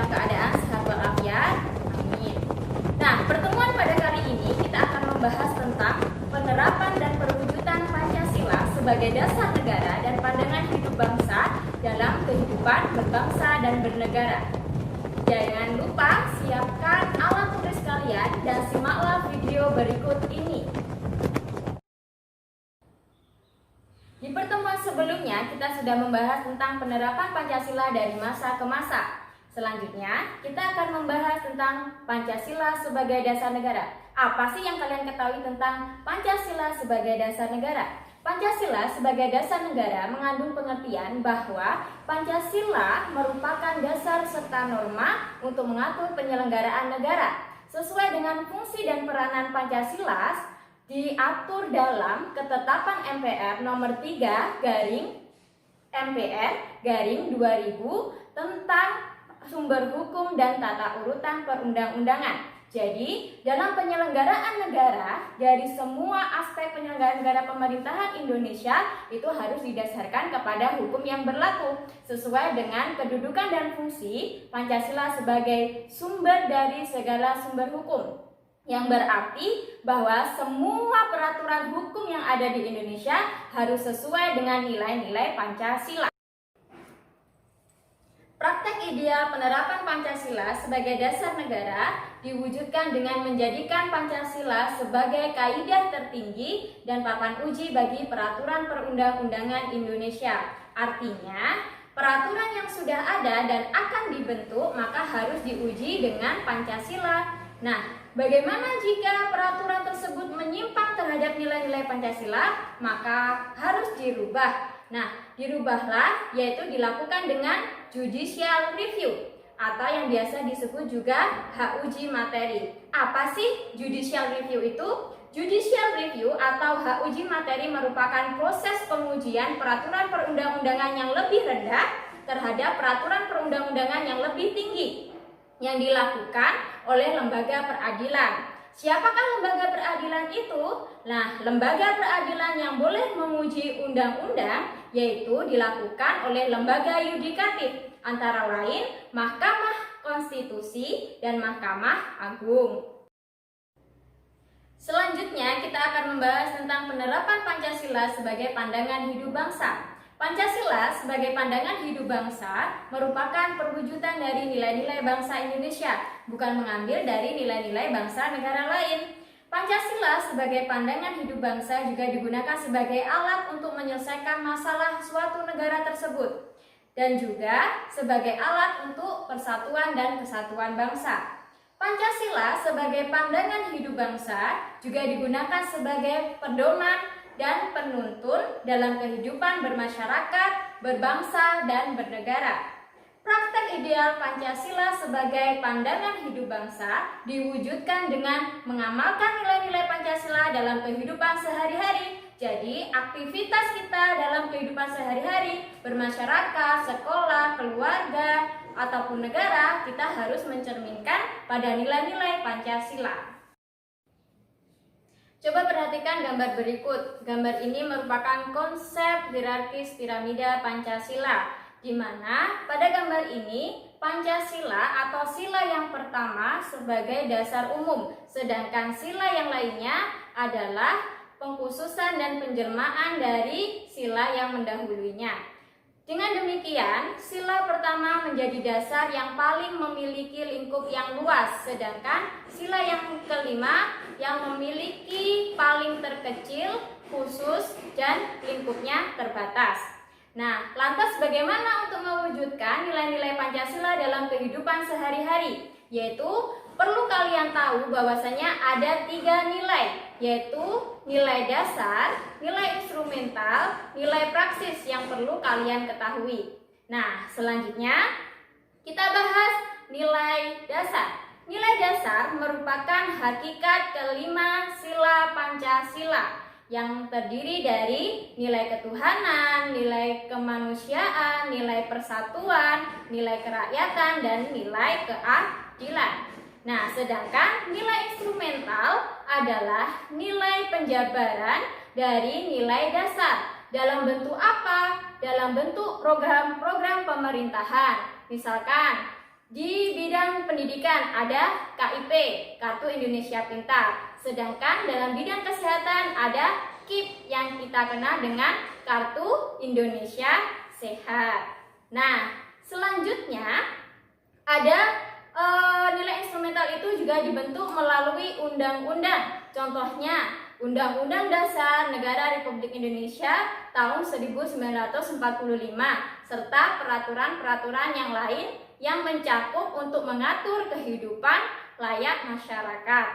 dalam keadaan sehat walafiat. Amin. Nah, pertemuan pada kali ini kita akan membahas tentang penerapan dan perwujudan Pancasila sebagai dasar negara dan pandangan hidup bangsa dalam kehidupan berbangsa dan bernegara. Jangan lupa siapkan alat tulis kalian dan simaklah video berikut ini. Di pertemuan sebelumnya kita sudah membahas tentang penerapan Pancasila dari masa ke masa. Selanjutnya kita akan membahas tentang Pancasila sebagai dasar negara. Apa sih yang kalian ketahui tentang Pancasila sebagai dasar negara? Pancasila sebagai dasar negara mengandung pengertian bahwa Pancasila merupakan dasar serta norma untuk mengatur penyelenggaraan negara. Sesuai dengan fungsi dan peranan Pancasila diatur dalam Ketetapan MPR nomor 3/MPR/2000 tentang sumber hukum dan tata urutan perundang-undangan. Jadi, dalam penyelenggaraan negara, dari semua aspek penyelenggaraan negara pemerintahan Indonesia itu harus didasarkan kepada hukum yang berlaku sesuai dengan kedudukan dan fungsi Pancasila sebagai sumber dari segala sumber hukum. Yang berarti bahwa semua peraturan hukum yang ada di Indonesia harus sesuai dengan nilai-nilai Pancasila. Praktek ideal penerapan Pancasila sebagai dasar negara diwujudkan dengan menjadikan Pancasila sebagai kaidah tertinggi dan papan uji bagi peraturan perundang-undangan Indonesia. Artinya, peraturan yang sudah ada dan akan dibentuk maka harus diuji dengan Pancasila. Nah, bagaimana jika peraturan tersebut menyimpang terhadap nilai-nilai Pancasila? Maka harus dirubah. Nah, dirubahlah yaitu dilakukan dengan judicial review atau yang biasa disebut juga hak uji materi. Apa sih judicial review itu? Judicial review atau hak uji materi merupakan proses pengujian peraturan perundang-undangan yang lebih rendah terhadap peraturan perundang-undangan yang lebih tinggi yang dilakukan oleh lembaga peradilan. Siapakah lembaga peradilan itu? Nah, lembaga peradilan yang boleh menguji undang-undang yaitu dilakukan oleh lembaga yudikatif, antara lain Mahkamah Konstitusi dan Mahkamah Agung. Selanjutnya kita akan membahas tentang penerapan Pancasila sebagai pandangan hidup bangsa. Pancasila sebagai pandangan hidup bangsa merupakan perwujudan dari nilai-nilai bangsa Indonesia, bukan mengambil dari nilai-nilai bangsa negara lain. Pancasila sebagai pandangan hidup bangsa juga digunakan sebagai alat untuk menyelesaikan masalah suatu negara tersebut dan juga sebagai alat untuk persatuan dan kesatuan bangsa. Pancasila sebagai pandangan hidup bangsa juga digunakan sebagai pedoman dan penuntun dalam kehidupan bermasyarakat, berbangsa, dan bernegara. Praktek ideal Pancasila sebagai pandangan hidup bangsa diwujudkan dengan mengamalkan nilai-nilai Pancasila dalam kehidupan sehari-hari. Jadi, aktivitas kita dalam kehidupan sehari-hari, bermasyarakat, sekolah, keluarga, ataupun negara, kita harus mencerminkan pada nilai-nilai Pancasila. Coba perhatikan gambar berikut. Gambar ini merupakan konsep hierarkis piramida Pancasila, di mana pada gambar ini Pancasila atau sila yang pertama sebagai dasar umum, sedangkan sila yang lainnya adalah pengkhususan dan penjelmaan dari sila yang mendahulunya. Dengan demikian, sila pertama menjadi dasar yang paling memiliki lingkup yang luas, sedangkan sila yang kelima yang memiliki paling terkecil, khusus, dan lingkupnya terbatas. Nah, lantas bagaimana untuk mewujudkan nilai-nilai Pancasila dalam kehidupan sehari-hari? Yaitu perlu kalian tahu bahwasanya ada 3 nilai, yaitu nilai dasar, nilai instrumental, nilai praksis yang perlu kalian ketahui. Nah, selanjutnya kita bahas nilai dasar. Nilai dasar merupakan hakikat kelima sila Pancasila yang terdiri dari nilai ketuhanan, nilai kemanusiaan, nilai persatuan, nilai kerakyatan, dan nilai keadilan. Nah, sedangkan nilai instrumental adalah nilai penjabaran dari nilai dasar. Dalam bentuk apa? Dalam bentuk program-program pemerintahan. Misalkan Di bidang pendidikan ada KIP, Kartu Indonesia Pintar. Sedangkan dalam bidang kesehatan ada KIP yang kita kenal dengan Kartu Indonesia Sehat. Nah, selanjutnya ada nilai instrumental itu juga dibentuk melalui undang-undang. Contohnya Undang-Undang Dasar Negara Republik Indonesia tahun 1945 serta peraturan-peraturan yang lain yang mencakup untuk mengatur kehidupan layak masyarakat.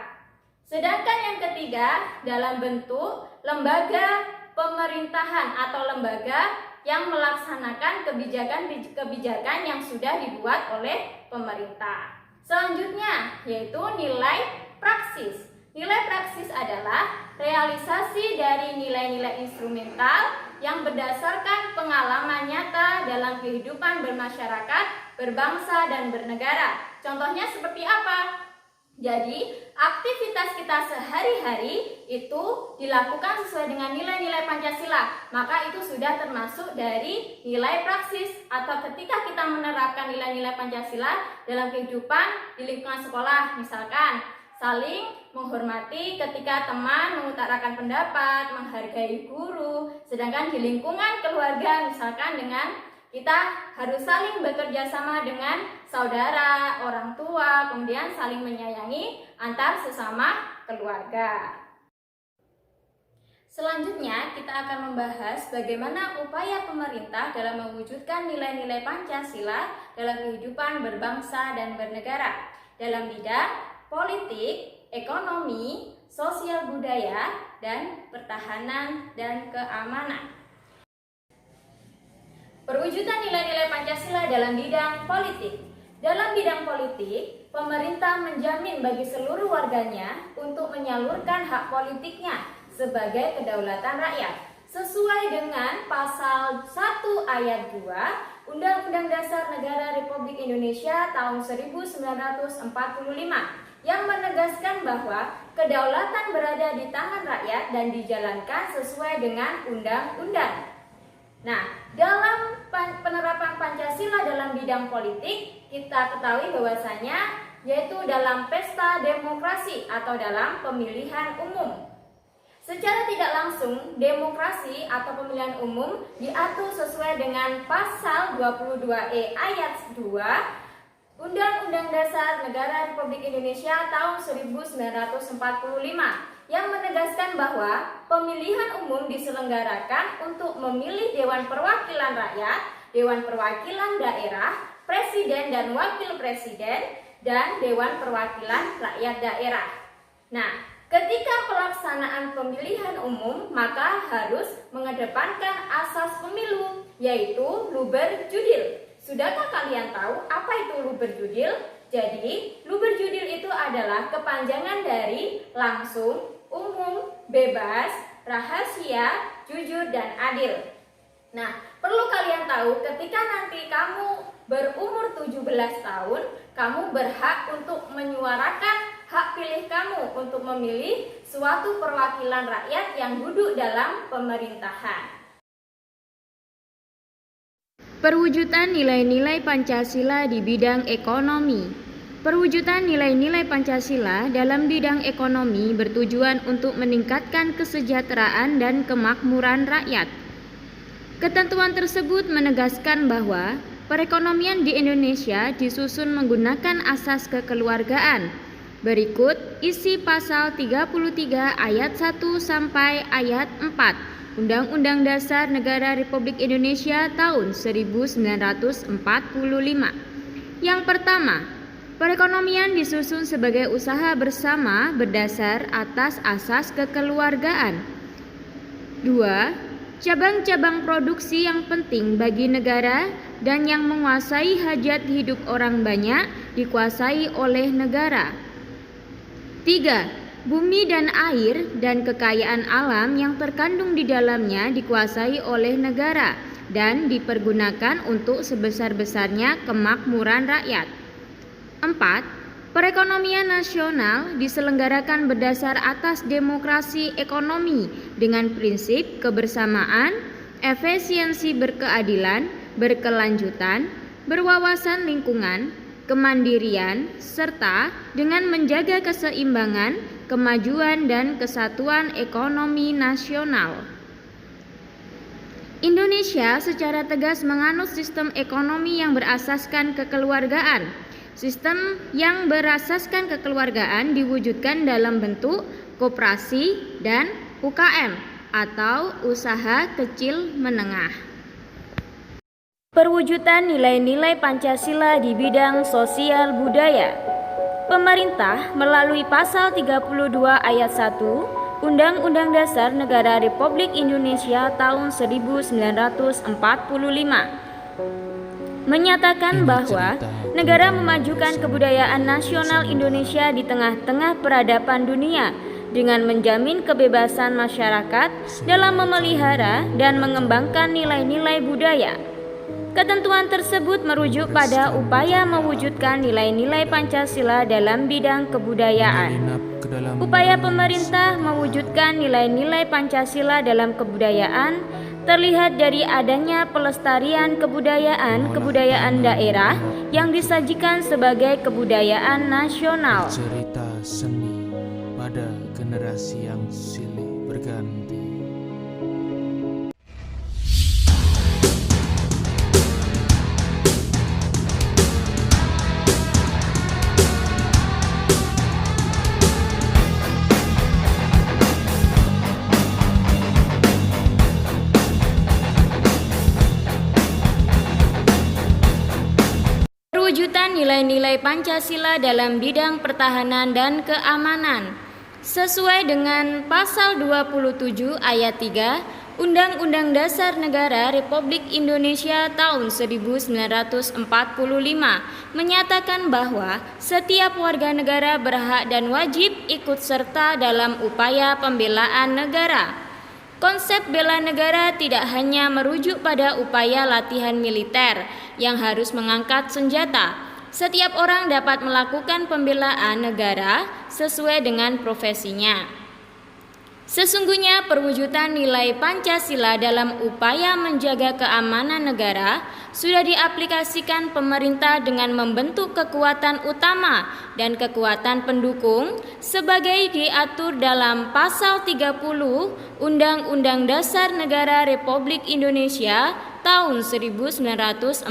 Sedangkan yang ketiga dalam bentuk lembaga pemerintahan atau lembaga yang melaksanakan kebijakan-kebijakan yang sudah dibuat oleh pemerintah. Selanjutnya yaitu nilai praksis. Nilai praksis adalah realisasi dari nilai-nilai instrumental yang berdasarkan pengalaman nyata dalam kehidupan bermasyarakat, berbangsa, dan bernegara. Contohnya seperti apa? Jadi, aktivitas kita sehari-hari itu dilakukan sesuai dengan nilai-nilai Pancasila. Maka itu sudah termasuk dari nilai praksis atau ketika kita menerapkan nilai-nilai Pancasila dalam kehidupan di lingkungan sekolah. Misalkan, saling menghormati ketika teman mengutarakan pendapat, menghargai guru. Sedangkan di lingkungan keluarga misalkan dengan kita harus saling bekerja sama dengan saudara, orang tua, kemudian saling menyayangi antar sesama keluarga. Selanjutnya kita akan membahas bagaimana upaya pemerintah dalam mewujudkan nilai-nilai Pancasila dalam kehidupan berbangsa dan bernegara dalam bidang politik, ekonomi, sosial budaya, dan pertahanan dan keamanan. Perwujudan nilai-nilai Pancasila dalam bidang politik. Dalam bidang politik, pemerintah menjamin bagi seluruh warganya untuk menyalurkan hak politiknya sebagai kedaulatan rakyat sesuai dengan pasal 1 ayat 2 Undang-Undang Dasar Negara Republik Indonesia tahun 1945 yang menegaskan bahwa kedaulatan berada di tangan rakyat dan dijalankan sesuai dengan undang-undang. Nah, dalam penerapan Pancasila dalam bidang politik, kita ketahui bahwasanya yaitu dalam pesta demokrasi atau dalam pemilihan umum. Secara tidak langsung, demokrasi atau pemilihan umum diatur sesuai dengan pasal 22E ayat 2 Undang-Undang Dasar Negara Republik Indonesia tahun 1945 yang menegaskan bahwa pemilihan umum diselenggarakan untuk memilih Dewan Perwakilan Rakyat, Dewan Perwakilan Daerah, Presiden dan Wakil Presiden, dan Dewan Perwakilan Rakyat Daerah. Nah, ketika pelaksanaan pemilihan umum maka harus mengedepankan asas pemilu, yaitu luber judil. Sudahkah kalian tahu apa itu luber judil? Jadi, luber judil itu adalah kepanjangan dari langsung, umum, bebas, rahasia, jujur, dan adil. Nah, perlu kalian tahu ketika nanti kamu berumur 17 tahun, kamu berhak untuk menyuarakan hak pilih kamu untuk memilih suatu perwakilan rakyat yang duduk dalam pemerintahan. Perwujudan nilai-nilai Pancasila di bidang ekonomi. Perwujudan nilai-nilai Pancasila dalam bidang ekonomi bertujuan untuk meningkatkan kesejahteraan dan kemakmuran rakyat. Ketentuan tersebut menegaskan bahwa perekonomian di Indonesia disusun menggunakan asas kekeluargaan. Berikut isi pasal 33 ayat 1 sampai ayat 4 Undang-Undang Dasar Negara Republik Indonesia tahun 1945. Yang pertama, perekonomian disusun sebagai usaha bersama berdasar atas asas kekeluargaan. 2. Cabang-cabang produksi yang penting bagi negara dan yang menguasai hajat hidup orang banyak dikuasai oleh negara. 3. Bumi dan air dan kekayaan alam yang terkandung di dalamnya dikuasai oleh negara dan dipergunakan untuk sebesar-besarnya kemakmuran rakyat. 4. Perekonomian nasional diselenggarakan berdasar atas demokrasi ekonomi dengan prinsip kebersamaan, efisiensi berkeadilan, berkelanjutan, berwawasan lingkungan, kemandirian, serta dengan menjaga keseimbangan, kemajuan, dan kesatuan ekonomi nasional. Indonesia secara tegas menganut sistem ekonomi yang berasaskan kekeluargaan. Sistem yang berasaskan kekeluargaan diwujudkan dalam bentuk koperasi dan UKM atau usaha kecil menengah. Perwujudan nilai-nilai Pancasila di bidang sosial budaya. Pemerintah melalui pasal 32 ayat 1 Undang-Undang Dasar Negara Republik Indonesia tahun 1945 menyatakan bahwa negara memajukan kebudayaan nasional Indonesia di tengah-tengah peradaban dunia dengan menjamin kebebasan masyarakat dalam memelihara dan mengembangkan nilai-nilai budaya. Ketentuan tersebut merujuk pada upaya mewujudkan nilai-nilai Pancasila dalam bidang kebudayaan. Upaya pemerintah mewujudkan nilai-nilai Pancasila dalam kebudayaan terlihat dari adanya pelestarian kebudayaan daerah yang disajikan sebagai kebudayaan nasional. Cerita seni pada generasi yang silih berganti. Perwujudan nilai-nilai Pancasila dalam bidang pertahanan dan keamanan. Sesuai dengan pasal 27 ayat 3 Undang-Undang Dasar Negara Republik Indonesia tahun 1945 menyatakan bahwa setiap warga negara berhak dan wajib ikut serta dalam upaya pembelaan negara. Konsep bela negara tidak hanya merujuk pada upaya latihan militer yang harus mengangkat senjata. Setiap orang dapat melakukan pembelaan negara sesuai dengan profesinya. Sesungguhnya perwujudan nilai Pancasila dalam upaya menjaga keamanan negara sudah diaplikasikan pemerintah dengan membentuk kekuatan utama dan kekuatan pendukung sebagai diatur dalam pasal 30 Undang-Undang Dasar Negara Republik Indonesia tahun 1945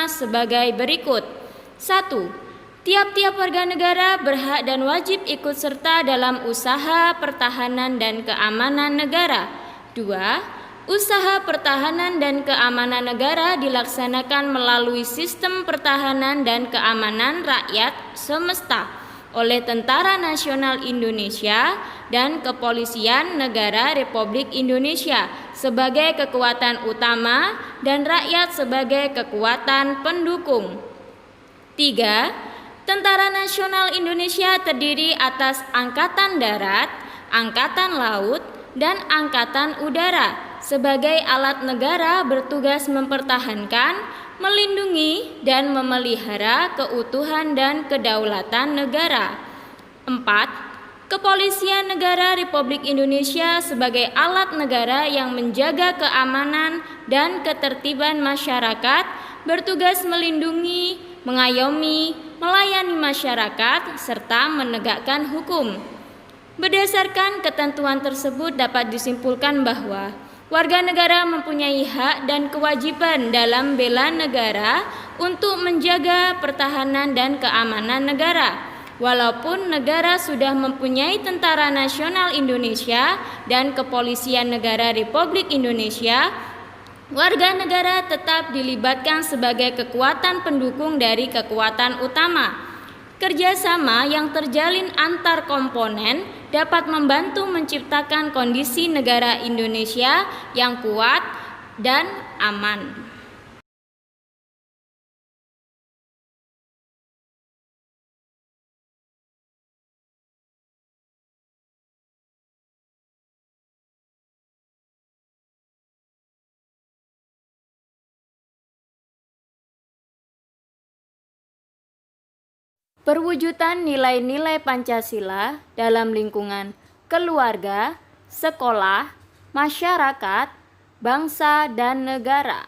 sebagai berikut. 1. Tiap-tiap warga negara berhak dan wajib ikut serta dalam usaha pertahanan dan keamanan negara. 2. Usaha pertahanan dan keamanan negara dilaksanakan melalui sistem pertahanan dan keamanan rakyat semesta oleh Tentara Nasional Indonesia dan Kepolisian Negara Republik Indonesia sebagai kekuatan utama dan rakyat sebagai kekuatan pendukung. 3. Tentara Nasional Indonesia terdiri atas Angkatan Darat, Angkatan Laut, dan Angkatan Udara sebagai alat negara bertugas mempertahankan, melindungi, dan memelihara keutuhan dan kedaulatan negara. 4. Kepolisian Negara Republik Indonesia sebagai alat negara yang menjaga keamanan dan ketertiban masyarakat, bertugas melindungi, mengayomi, melayani masyarakat, serta menegakkan hukum. Berdasarkan ketentuan tersebut dapat disimpulkan bahwa warga negara mempunyai hak dan kewajiban dalam bela negara untuk menjaga pertahanan dan keamanan negara. Walaupun negara sudah mempunyai Tentara Nasional Indonesia dan Kepolisian Negara Republik Indonesia, warga negara tetap dilibatkan sebagai kekuatan pendukung dari kekuatan utama. Kerjasama yang terjalin antar komponen dapat membantu menciptakan kondisi negara Indonesia yang kuat dan aman. Perwujudan nilai-nilai Pancasila dalam lingkungan keluarga, sekolah, masyarakat, bangsa, dan negara.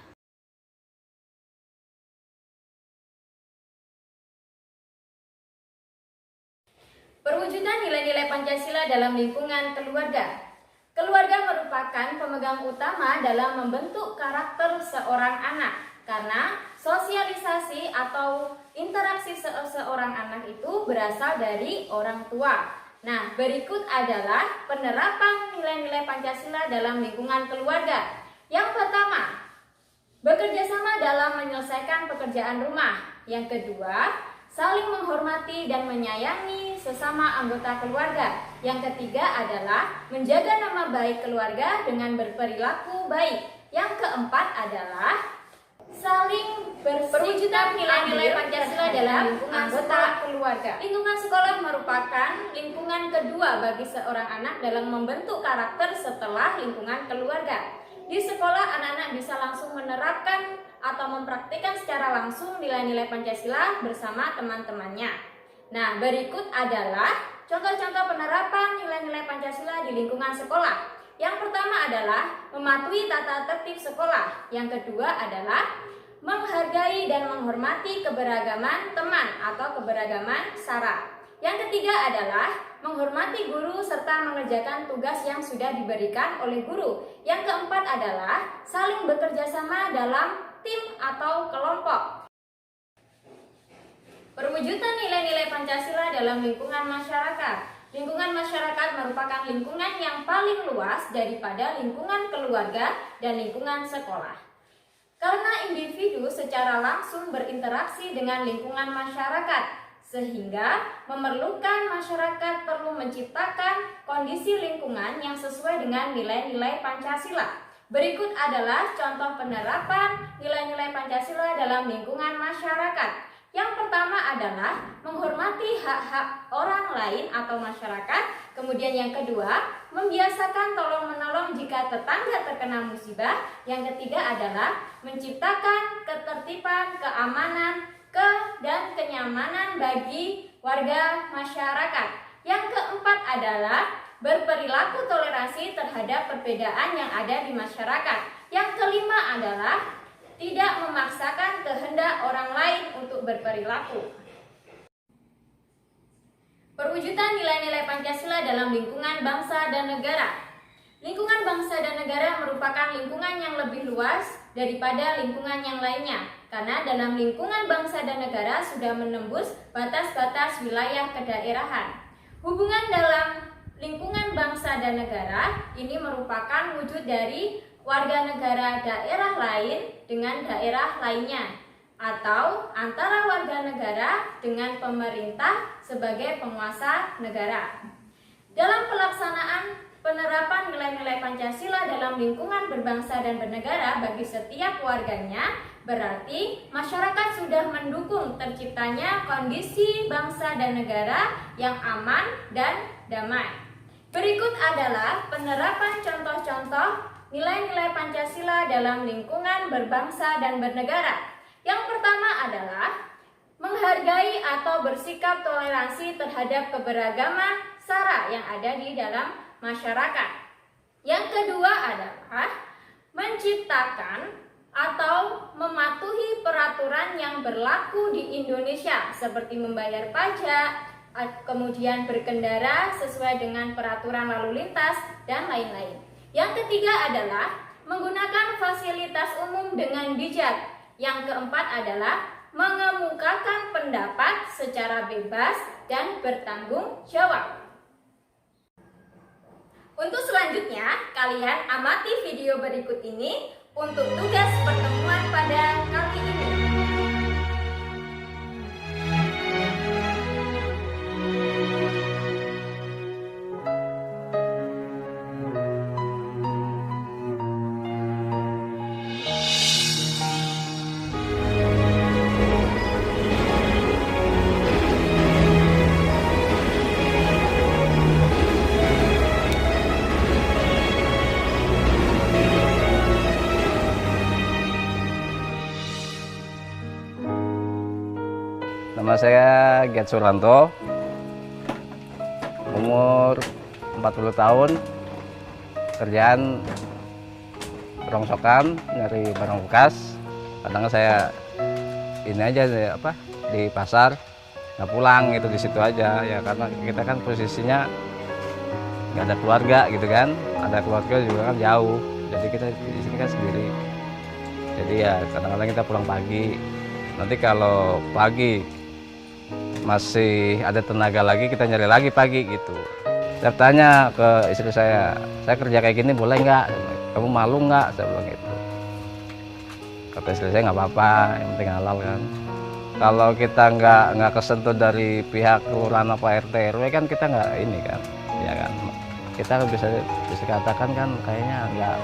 Perwujudan nilai-nilai Pancasila dalam lingkungan keluarga. Keluarga merupakan pemegang utama dalam membentuk karakter seorang anak, karena sosialisasi atau interaksi seorang anak itu berasal dari orang tua. Nah, berikut adalah penerapan nilai-nilai Pancasila dalam lingkungan keluarga. Yang pertama, bekerja sama dalam menyelesaikan pekerjaan rumah. Yang kedua, saling menghormati dan menyayangi sesama anggota keluarga. Yang ketiga adalah menjaga nama baik keluarga dengan berperilaku baik. Yang keempat adalah saling perwujudan nilai-nilai Pancasila dalam lingkungan anggota keluarga. Lingkungan sekolah merupakan lingkungan kedua bagi seorang anak dalam membentuk karakter setelah lingkungan keluarga. Di sekolah, anak-anak bisa langsung menerapkan atau mempraktikkan secara langsung nilai-nilai Pancasila bersama teman-temannya. Nah, berikut adalah contoh-contoh penerapan nilai-nilai Pancasila di lingkungan sekolah. Yang pertama adalah mematuhi tata tertib sekolah. Yang kedua adalah menghargai dan menghormati keberagaman teman atau keberagaman sara. Yang ketiga adalah menghormati guru serta mengerjakan tugas yang sudah diberikan oleh guru. Yang keempat adalah saling bekerja sama dalam tim atau kelompok. Perwujudan nilai-nilai Pancasila dalam lingkungan masyarakat. Lingkungan masyarakat merupakan lingkungan yang paling luas daripada lingkungan keluarga dan lingkungan sekolah. Karena individu secara langsung berinteraksi dengan lingkungan masyarakat, sehingga memerlukan masyarakat perlu menciptakan kondisi lingkungan yang sesuai dengan nilai-nilai Pancasila. Berikut adalah contoh penerapan nilai-nilai Pancasila dalam lingkungan masyarakat. Yang pertama adalah menghormati hak-hak orang lain atau masyarakat. Kemudian yang kedua, membiasakan tolong-menolong jika tetangga terkena musibah. Yang ketiga adalah menciptakan ketertiban, keamanan, dan kenyamanan bagi warga masyarakat. Yang keempat adalah berperilaku toleransi terhadap perbedaan yang ada di masyarakat. Yang kelima adalah tidak memaksakan kehendak orang lain untuk berperilaku. Perwujudan nilai-nilai Pancasila dalam lingkungan bangsa dan negara. Lingkungan bangsa dan negara merupakan lingkungan yang lebih luas daripada lingkungan yang lainnya, karena dalam lingkungan bangsa dan negara sudah menembus batas-batas wilayah kedaerahan. Hubungan dalam lingkungan bangsa dan negara ini merupakan wujud dari warga negara daerah lain dengan daerah lainnya, atau antara warga negara dengan pemerintah sebagai penguasa negara. Dalam pelaksanaan penerapan nilai-nilai Pancasila dalam lingkungan berbangsa dan bernegara bagi setiap warganya, berarti masyarakat sudah mendukung terciptanya kondisi bangsa dan negara yang aman dan damai. Berikut adalah penerapan contoh-contoh nilai-nilai Pancasila dalam lingkungan berbangsa dan bernegara. Yang pertama adalah menghargai atau bersikap toleransi terhadap keberagaman sara yang ada di dalam masyarakat. Yang kedua adalah menciptakan atau mematuhi peraturan yang berlaku di Indonesia seperti membayar pajak, kemudian berkendara sesuai dengan peraturan lalu lintas, dan lain-lain. Yang ketiga adalah menggunakan fasilitas umum dengan bijak. Yang keempat adalah mengemukakan pendapat secara bebas dan bertanggung jawab. Untuk selanjutnya, kalian amati video berikut ini untuk tugas pertemuan pada kali ini. Nama saya Get Suranto, umur 40 tahun, kerjaan rongsokan, nyari barang bekas. Kadang saya ini aja di pasar, nggak pulang gitu di situ aja ya, karena kita kan posisinya nggak ada keluarga gitu kan, ada keluarga juga kan jauh, jadi kita di sini kan sendiri. Jadi ya kadang-kadang kita pulang pagi, nanti kalau pagi masih ada tenaga lagi kita nyari lagi pagi gitu. Saya tanya ke istri saya kerja kayak gini boleh nggak? Kamu malu nggak? Saya bilang gitu. Kata istri saya nggak apa-apa, yang penting halal kan. Kalau kita nggak kesentuh dari pihak kelurahan apa RT RW kan kita nggak ini kan, ya kan. Kita bisa katakan kan kayaknya nggak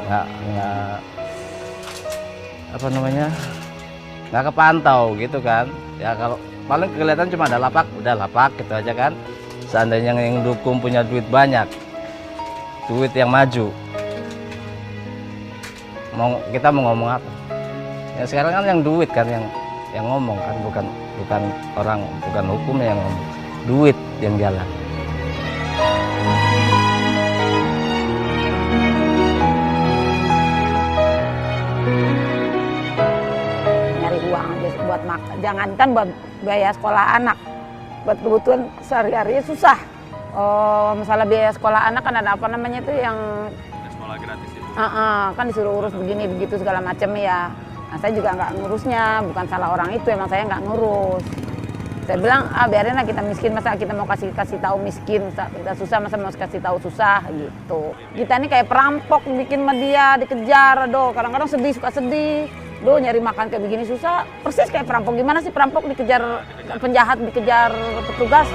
apa namanya, nggak kepantau gitu kan. Ya kalau paling kelihatan cuma ada lapak, udah lapak gitu aja kan. Seandainya yang dukung punya duit banyak, duit yang maju, kita mau ngomong apa? Ya sekarang kan yang duit kan yang ngomong kan, bukan orang, bukan hukumnya yang ngomong, duit yang jalan. Nyari uang aja buat makan, jangankan buat biaya sekolah anak, buat kebutuhan sehari-hari susah. Masalah biaya sekolah anak kan ada apa namanya itu yang sekolah gratis itu. Kan disuruh urus begini begitu segala macam ya. Nah, saya juga nggak ngurusnya, bukan salah orang itu, emang saya nggak ngurus. Saya bilang, biarin lah kita miskin, masa kita mau kasih tahu miskin, kita susah masa mau kasih tahu susah gitu. Kita ini kayak perampok bikin media dikejar, kadang-kadang sedih, suka sedih. Nyari makan kayak begini susah, persis kayak perampok. Gimana sih perampok dikejar, penjahat dikejar petugas?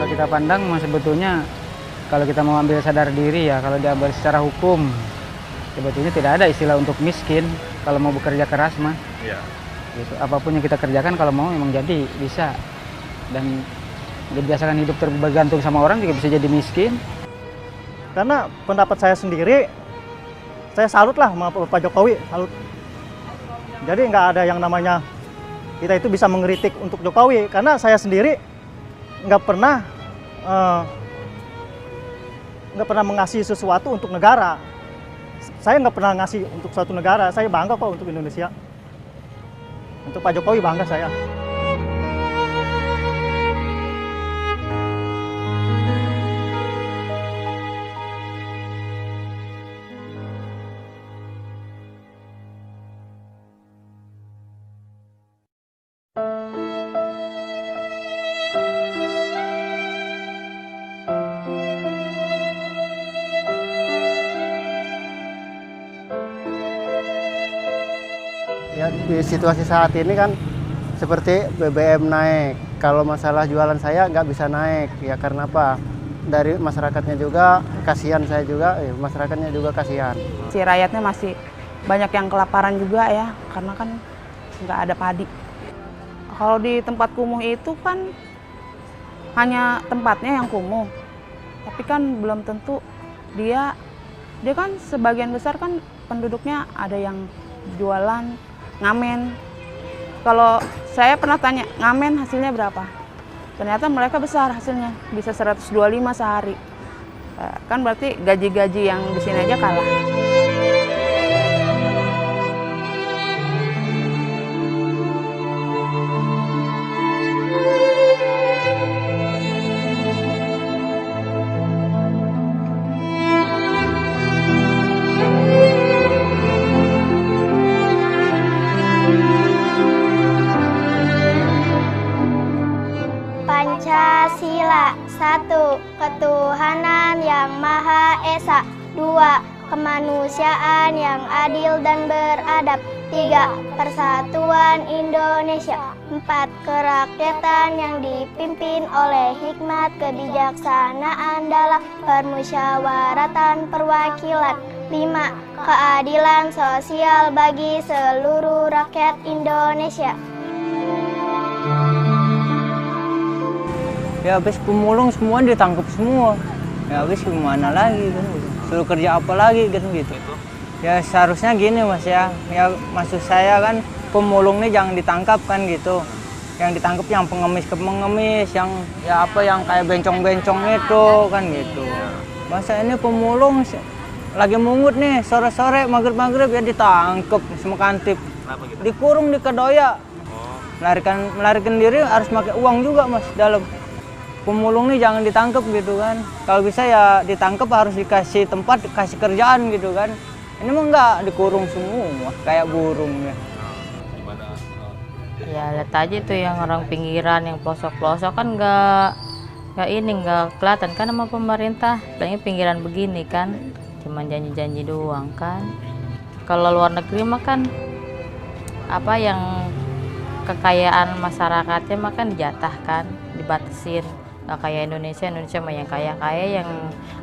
Kita pandang sebetulnya kalau kita mau ambil sadar diri ya, kalau diambil secara hukum sebetulnya tidak ada istilah untuk miskin kalau mau bekerja keras mah. Iya. Gitu. Apapun yang kita kerjakan kalau mau memang jadi bisa, dan dibiasakan hidup tergantung sama orang juga bisa jadi miskin. Karena pendapat saya sendiri, saya salut lah sama Pak Jokowi, salut. Jadi nggak ada yang namanya kita itu bisa mengkritik untuk Jokowi, karena saya sendiri nggak pernah mengasihi sesuatu untuk negara. Saya nggak pernah ngasih untuk suatu negara. Saya bangga kok untuk Indonesia. Untuk Pak Jokowi bangga saya. Ya, di situasi saat ini kan seperti BBM naik. Kalau masalah jualan saya nggak bisa naik, ya karena apa? Dari masyarakatnya juga kasihan, saya juga, masyarakatnya juga kasihan. Si rakyatnya masih banyak yang kelaparan juga ya, karena kan nggak ada padi. Kalau di tempat kumuh itu kan hanya tempatnya yang kumuh, tapi kan belum tentu dia kan sebagian besar kan penduduknya ada yang jualan ngamen. Kalau saya pernah tanya, ngamen hasilnya berapa? Ternyata mereka besar hasilnya, bisa 125 sehari. Kan berarti gaji-gaji yang di sini aja kalah. Pancasila. 1. Ketuhanan yang Maha Esa. 2. Kemanusiaan yang adil dan beradab. 3. Persatuan Indonesia. 4. Kerakyatan yang dipimpin oleh hikmat kebijaksanaan dalam permusyawaratan perwakilan. 5. Keadilan sosial bagi seluruh rakyat Indonesia. Ya habis pemulung semua ditangkap semua. Ya habis gimana lagi kan gitu. Suruh kerja apa lagi kan gitu. Ya seharusnya gini Mas ya. Ya maksud saya kan pemulung ini jangan ditangkap kan gitu. Yang ditangkap yang pengemis, yang ya apa yang kayak bencong-bencong itu kan gitu. Masa ini pemulung lagi mungut nih sore-sore maghrib-maghrib ya ditangkap sama kantip. Kenapa gitu? Dikurung di Kedoya. Melarikan diri harus pakai uang juga Mas dalam. Pemulung nih jangan ditangkap gitu kan. Kalau bisa ya ditangkap harus dikasih tempat, dikasih kerjaan gitu kan. Ini mah enggak, dikurung semua kayak burung ya. Ya lihat aja tuh yang orang pinggiran, yang pelosok-pelosok kan nggak kelihatan kan sama pemerintah. Bilangnya pinggiran begini kan, cuman janji-janji doang kan. Kalau luar negeri mah kan apa yang kekayaan masyarakatnya mah kan dijatahkan, dibatasin. Gak kayak Indonesia mah yang kaya-kaya, yang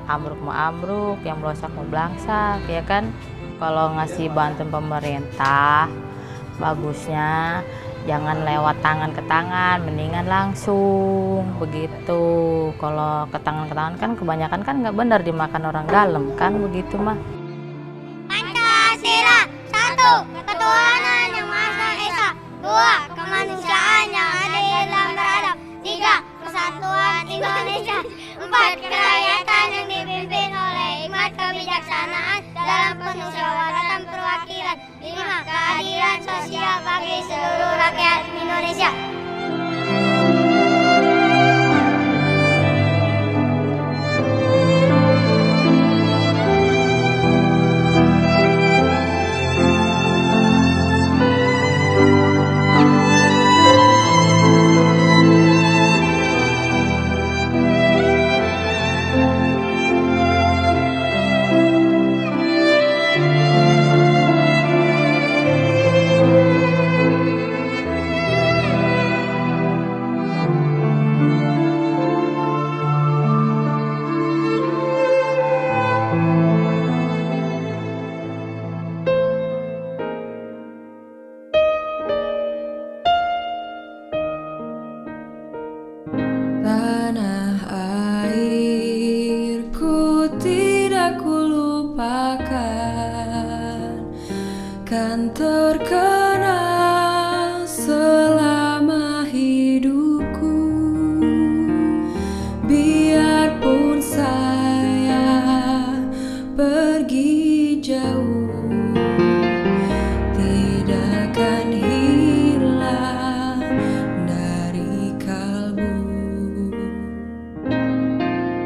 ambruk mau ambruk, yang melosok mau belangsak, ya kan. Kalau ngasih bantuan pemerintah, bagusnya jangan lewat tangan ke tangan, mendingan langsung begitu. Kalau ke tangan kan kebanyakan kan nggak benar dimakan orang dalam kan begitu mah. Pancasila. 1. Ketuhanan yang Maha Esa. 2. Kemanusiaan yang adil dan beradab. 3. Persatuan Indonesia. 4. Kerakyatan yang dipimpin oleh hikmat kebijaksanaan dalam permusyawaratan perwakilan. 5. Keadilan sosial bagi seluruh rakyat Indonesia. Tanah airku tidak kulupakan, kan terkenal selama hidupku. Biarpun saya pergi jauh, tidak akan hilang dari kalbu.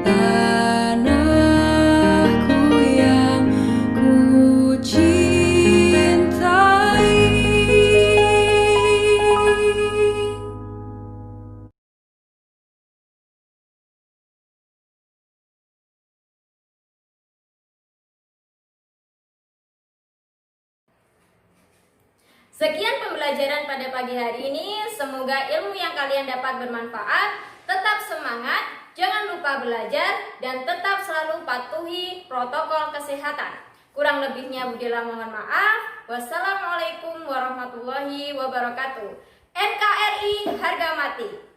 Tanahku yang ku cintai. Sekian pembelajaran pada pagi hari ini. Semoga ilmu yang kalian dapat bermanfaat. Tetap semangat, jangan lupa belajar, dan tetap selalu patuhi protokol kesehatan. Kurang lebihnya Budila mohon maaf. Wassalamualaikum warahmatullahi wabarakatuh. NKRI harga mati.